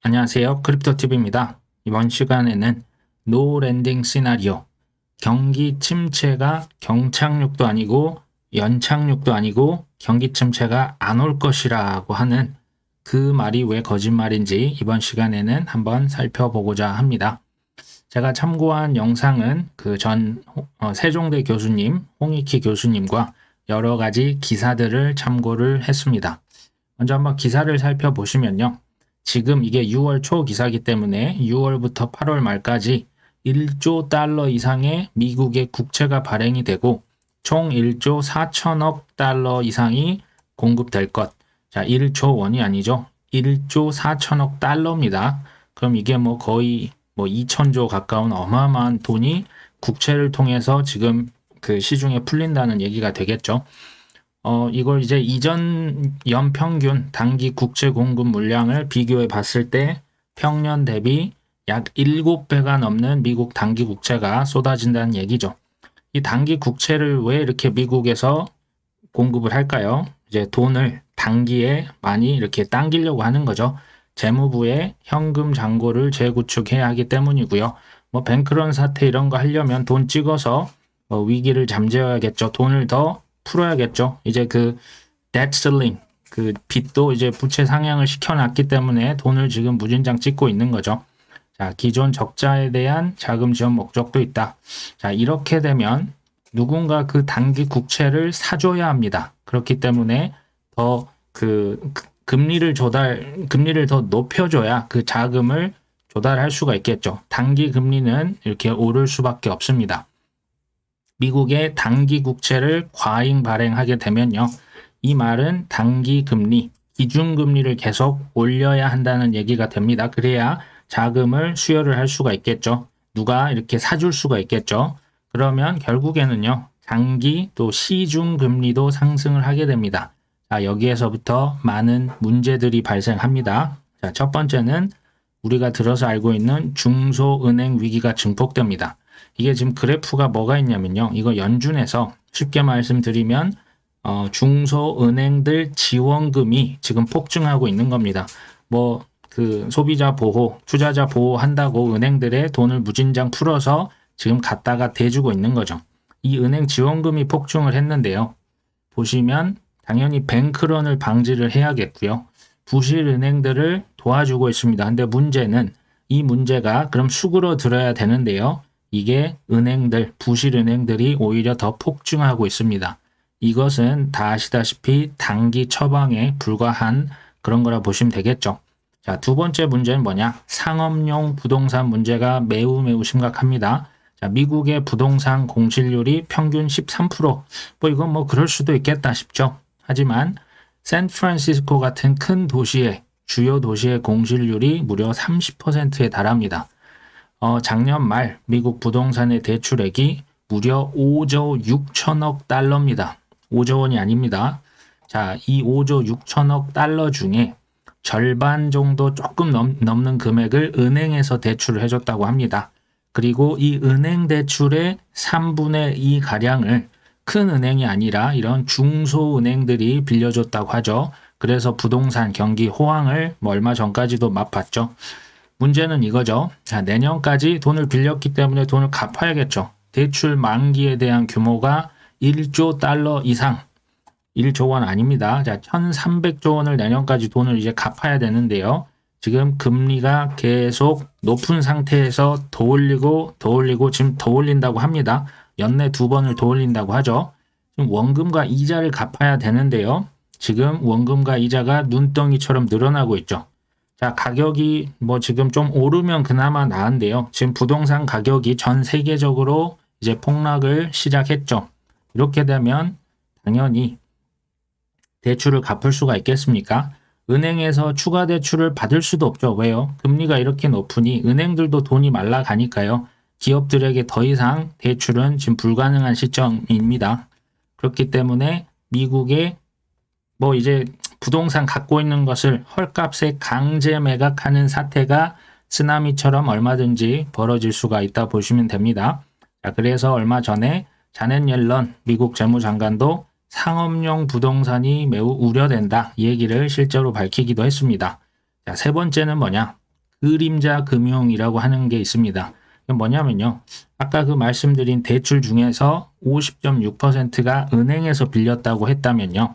안녕하세요. 크립토TV입니다. 이번 시간에는 노 랜딩 시나리오, 경기 침체가 경착륙도 아니고 연착륙도 아니고 경기 침체가 안 올 것이라고 하는 그 말이 왜 거짓말인지 이번 시간에는 한번 살펴보고자 합니다. 제가 참고한 영상은 그 전 세종대 교수님, 홍익희 교수님과 여러 가지 기사들을 참고를 했습니다. 먼저 한번 기사를 살펴보시면요. 지금 이게 6월 초 기사이기 때문에 6월부터 8월 말까지 1조 달러 이상의 미국의 국채가 발행이 되고 총 1조 4천억 달러 이상이 공급될 것. 자, 1조 원이 아니죠. 1조 4천억 달러입니다. 그럼 이게 뭐 거의 2천조 가까운 어마어마한 돈이 국채를 통해서 지금 그 시중에 풀린다는 얘기가 되겠죠. 이걸 이제 이전 연평균 단기 국채 공급 물량을 비교해 봤을 때 평년 대비 약 7배가 넘는 미국 단기 국채가 쏟아진다는 얘기죠. 이 단기 국채를 왜 이렇게 미국에서 공급을 할까요? 이제 돈을 단기에 많이 이렇게 당기려고 하는 거죠. 재무부에 현금 잔고를 재구축해야 하기 때문이고요. 뭐 뱅크런 사태 이런 거 하려면 돈 찍어서 위기를 잠재워야겠죠. 돈을 더 풀어야겠죠. 이제 그 debt ceiling, 그 빚도 이제 부채 상향을 시켜놨기 때문에 돈을 지금 무진장 찍고 있는 거죠. 자, 기존 적자에 대한 자금 지원 목적도 있다. 자, 이렇게 되면 누군가 그 단기 국채를 사줘야 합니다. 그렇기 때문에 더 금리를 더 높여줘야 그 자금을 조달할 수가 있겠죠. 단기 금리는 이렇게 오를 수밖에 없습니다. 미국의 단기 국채를 과잉 발행하게 되면요. 이 말은 단기 금리, 기준금리를 계속 올려야 한다는 얘기가 됩니다. 그래야 자금을 수요를 할 수가 있겠죠. 누가 이렇게 사줄 수가 있겠죠. 그러면 결국에는요. 장기 또 시중금리도 상승을 하게 됩니다. 자, 여기에서부터 많은 문제들이 발생합니다. 자, 첫 번째는 우리가 들어서 알고 있는 중소은행 위기가 증폭됩니다. 이게 지금 그래프가 뭐가 있냐면요. 이거 연준에서 쉽게 말씀드리면 중소은행들 지원금이 지금 폭증하고 있는 겁니다. 뭐 그 소비자 보호, 투자자 보호한다고 은행들의 돈을 무진장 풀어서 지금 갖다가 대주고 있는 거죠. 이 은행 지원금이 폭증을 했는데요. 보시면 당연히 뱅크런을 방지를 해야겠고요. 부실 은행들을 도와주고 있습니다. 근데 문제는 이 문제가 그럼 수그러들어야 되는데요. 이게 은행들, 부실 은행들이 오히려 더 폭증하고 있습니다. 이것은 다 아시다시피 단기 처방에 불과한 그런 거라 보시면 되겠죠. 자, 두 번째 문제는 뭐냐? 상업용 부동산 문제가 매우 심각합니다. 자, 미국의 부동산 공실률이 평균 13%. 이건 뭐 그럴 수도 있겠다 싶죠. 하지만 샌프란시스코 같은 큰 도시의 주요 도시의 공실률이 무려 30%에 달합니다. 작년 말 미국 부동산의 대출액이 무려 5조 6천억 달러입니다. 5조 원이 아닙니다. 자, 이 5조 6천억 달러 중에 절반 정도 조금 넘는 금액을 은행에서 대출을 해줬다고 합니다. 그리고 이 은행 대출의 3분의 2 가량을 큰 은행이 아니라 이런 중소은행들이 빌려줬다고 하죠. 그래서 부동산 경기 호황을 얼마 전까지도 맛봤죠. 문제는 이거죠. 자, 내년까지 돈을 빌렸기 때문에 돈을 갚아야겠죠. 대출 만기에 대한 규모가 1조 달러 이상, 1조 원 아닙니다. 자, 1,300조 원을 내년까지 돈을 이제 갚아야 되는데요. 지금 금리가 계속 높은 상태에서 더 올리고 지금 더 올린다고 합니다. 연내 2번을 더 올린다고 하죠. 지금 원금과 이자를 갚아야 되는데요. 지금 원금과 이자가 눈덩이처럼 늘어나고 있죠. 자, 가격이 지금 좀 오르면 그나마 나은데요. 지금 부동산 가격이 전 세계적으로 이제 폭락을 시작했죠. 이렇게 되면 당연히 대출을 갚을 수가 있겠습니까? 은행에서 추가 대출을 받을 수도 없죠. 왜요? 금리가 이렇게 높으니 은행들도 돈이 말라가니까요. 기업들에게 더 이상 대출은 지금 불가능한 시점입니다. 그렇기 때문에 미국의 이제 부동산 갖고 있는 것을 헐값에 강제 매각하는 사태가 쓰나미처럼 얼마든지 벌어질 수가 있다 보시면 됩니다. 자, 그래서 얼마 전에 자넷 옐런 미국 재무장관도 상업용 부동산이 매우 우려된다. 이 얘기를 실제로 밝히기도 했습니다. 자, 세 번째는 뭐냐? 그림자 금융이라고 하는 게 있습니다. 이건 뭐냐면요. 아까 그 말씀드린 대출 중에서 50.6%가 은행에서 빌렸다고 했다면요.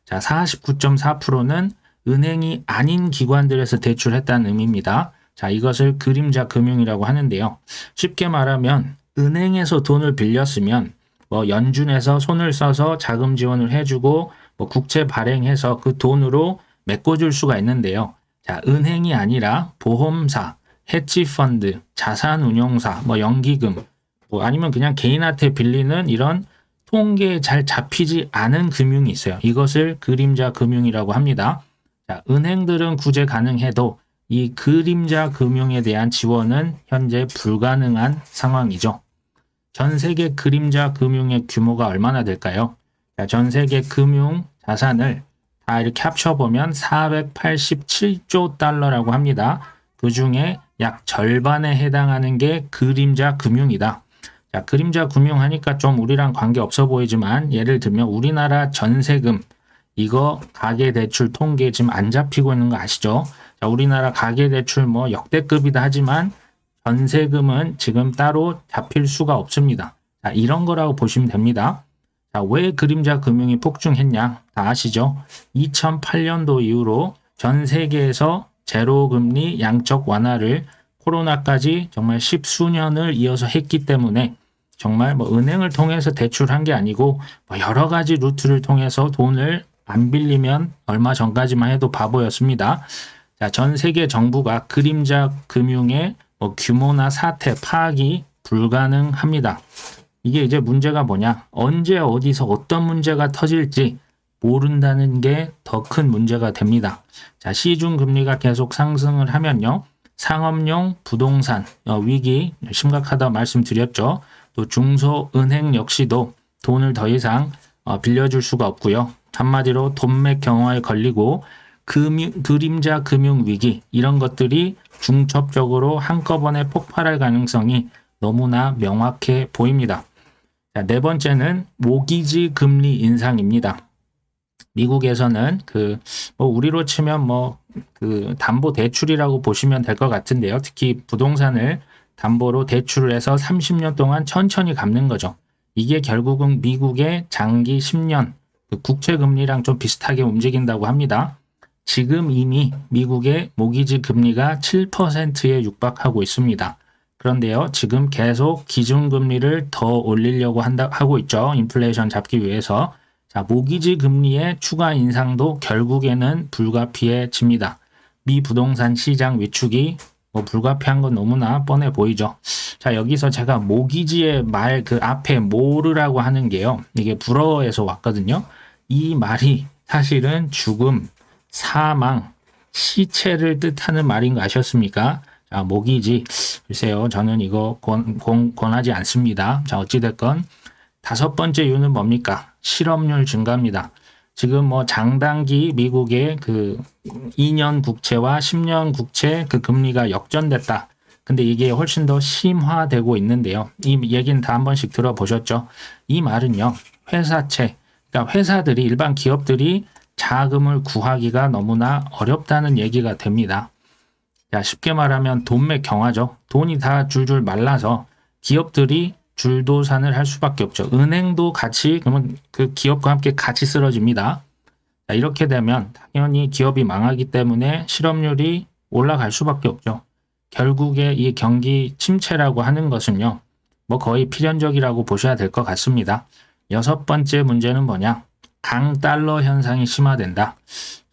자, 49.4%는 은행이 아닌 기관들에서 대출했다는 의미입니다. 자, 이것을 그림자 금융이라고 하는데요. 쉽게 말하면 은행에서 돈을 빌렸으면 뭐 연준에서 손을 써서 자금 지원을 해주고 뭐 국채 발행해서 그 돈으로 메꿔줄 수가 있는데요. 자, 은행이 아니라 보험사, 헤지펀드, 자산운용사, 뭐 연기금, 뭐 아니면 그냥 개인한테 빌리는 이런 통계에 잘 잡히지 않은 금융이 있어요. 이것을 그림자 금융이라고 합니다. 자, 은행들은 구제 가능해도 이 그림자 금융에 대한 지원은 현재 불가능한 상황이죠. 전 세계 그림자 금융의 규모가 얼마나 될까요? 자, 전 세계 금융 자산을 다 이렇게 합쳐보면 487조 달러라고 합니다. 그 중에 약 절반에 해당하는 게 그림자 금융이다. 자, 그림자 금융 하니까 좀 우리랑 관계 없어 보이지만 예를 들면 우리나라 전세금 이거 가계대출 통계 지금 안 잡히고 있는 거 아시죠? 자, 우리나라 가계대출 뭐 역대급이다 하지만 전세금은 지금 따로 잡힐 수가 없습니다. 자, 이런 거라고 보시면 됩니다. 자, 왜 그림자 금융이 폭증했냐? 다 아시죠? 2008년도 이후로 전 세계에서 제로금리 양적 완화를 코로나까지 정말 십수년을 이어서 했기 때문에 정말 뭐 은행을 통해서 대출한 게 아니고 뭐 여러 가지 루트를 통해서 돈을 안 빌리면 얼마 전까지만 해도 바보였습니다. 자, 전 세계 정부가 그림자 금융의 뭐 규모나 사태 파악이 불가능합니다. 이게 이제 문제가 뭐냐? 언제 어디서 어떤 문제가 터질지 모른다는 게 더 큰 문제가 됩니다. 자, 시중 금리가 계속 상승을 하면요. 상업용 부동산 위기 심각하다 말씀드렸죠. 또 중소은행 역시도 돈을 더 이상 빌려줄 수가 없고요. 한마디로 돈맥 경화에 걸리고 그림자 금융 위기 이런 것들이 중첩적으로 한꺼번에 폭발할 가능성이 너무나 명확해 보입니다. 자, 네 번째는 모기지 금리 인상입니다. 미국에서는 우리로 치면 담보 대출이라고 보시면 될 것 같은데요. 특히 부동산을 담보로 대출을 해서 30년 동안 천천히 갚는 거죠. 이게 결국은 미국의 장기 10년 국채 금리랑 좀 비슷하게 움직인다고 합니다. 지금 이미 미국의 모기지 금리가 7%에 육박하고 있습니다. 그런데요, 지금 계속 기준금리를 더 올리려고 하고 있죠. 인플레이션 잡기 위해서. 자, 모기지 금리의 추가 인상도 결국에는 불가피해집니다. 미 부동산 시장 위축이 불가피한 건 너무나 뻔해 보이죠. 자, 여기서 제가 모기지의 말 그 앞에 모르라고 하는 게요. 이게 불어에서 왔거든요. 이 말이 사실은 죽음, 사망, 시체를 뜻하는 말인 거 아셨습니까? 자, 모기지. 글쎄요, 저는 이거 권하지 않습니다. 자, 어찌됐건 다섯 번째 이유는 뭡니까? 실업률 증가입니다. 지금 장단기 미국의 2년 국채와 10년 국채 금리가 역전됐다. 근데 이게 훨씬 더 심화되고 있는데요. 이 얘기는 다 한 번씩 들어보셨죠? 이 말은요, 회사채, 그러니까 회사들이, 일반 기업들이 자금을 구하기가 너무나 어렵다는 얘기가 됩니다. 자, 쉽게 말하면 돈맥 경화죠. 돈이 다 줄줄 말라서 기업들이 줄도산을 할 수밖에 없죠. 은행도 같이, 그러면 그 기업과 함께 같이 쓰러집니다. 자, 이렇게 되면 당연히 기업이 망하기 때문에 실업률이 올라갈 수밖에 없죠. 결국에 이 경기 침체라고 하는 것은요, 거의 필연적이라고 보셔야 될 것 같습니다. 여섯 번째 문제는 뭐냐? 강달러 현상이 심화된다.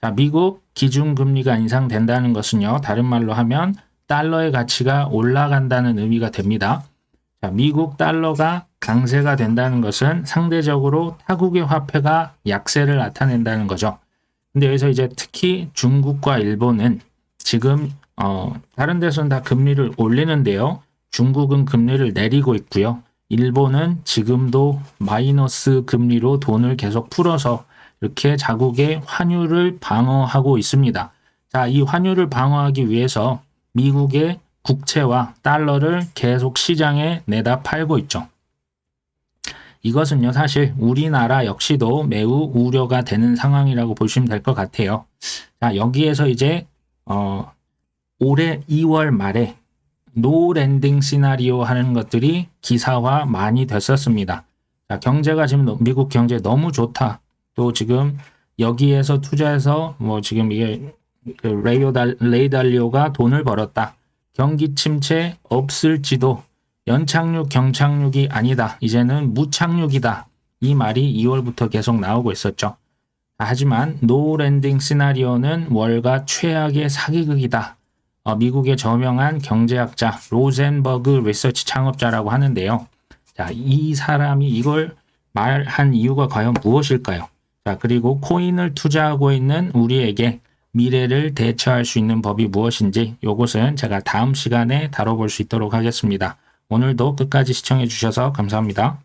자, 미국 기준금리가 인상된다는 것은요, 다른 말로 하면 달러의 가치가 올라간다는 의미가 됩니다. 자, 미국 달러가 강세가 된다는 것은 상대적으로 타국의 화폐가 약세를 나타낸다는 거죠. 근데 여기서 이제 특히 중국과 일본은 지금 다른 데서는 다 금리를 올리는데요. 중국은 금리를 내리고 있고요. 일본은 지금도 마이너스 금리로 돈을 계속 풀어서 이렇게 자국의 환율을 방어하고 있습니다. 자, 이 환율을 방어하기 위해서 미국의 국채와 달러를 계속 시장에 내다 팔고 있죠. 이것은요, 사실 우리나라 역시도 매우 우려가 되는 상황이라고 보시면 될 것 같아요. 자, 여기에서 이제 올해 2월 말에 노 랜딩 시나리오 하는 것들이 기사화 많이 됐었습니다. 자, 경제가 지금 미국 경제 너무 좋다. 또 지금 여기에서 투자해서 뭐 지금 이게 레이 달리오가 돈을 벌었다. 경기 침체 없을지도 연착륙 경착륙이 아니다. 이제는 무착륙이다. 이 말이 2월부터 계속 나오고 있었죠. 하지만 노 랜딩 시나리오는 월가 최악의 사기극이다. 미국의 저명한 경제학자 로젠버그 리서치 창업자라고 하는데요. 자, 이 사람이 이걸 말한 이유가 과연 무엇일까요? 자, 그리고 코인을 투자하고 있는 우리에게 미래를 대처할 수 있는 법이 무엇인지 이것은 제가 다음 시간에 다뤄볼 수 있도록 하겠습니다. 오늘도 끝까지 시청해 주셔서 감사합니다.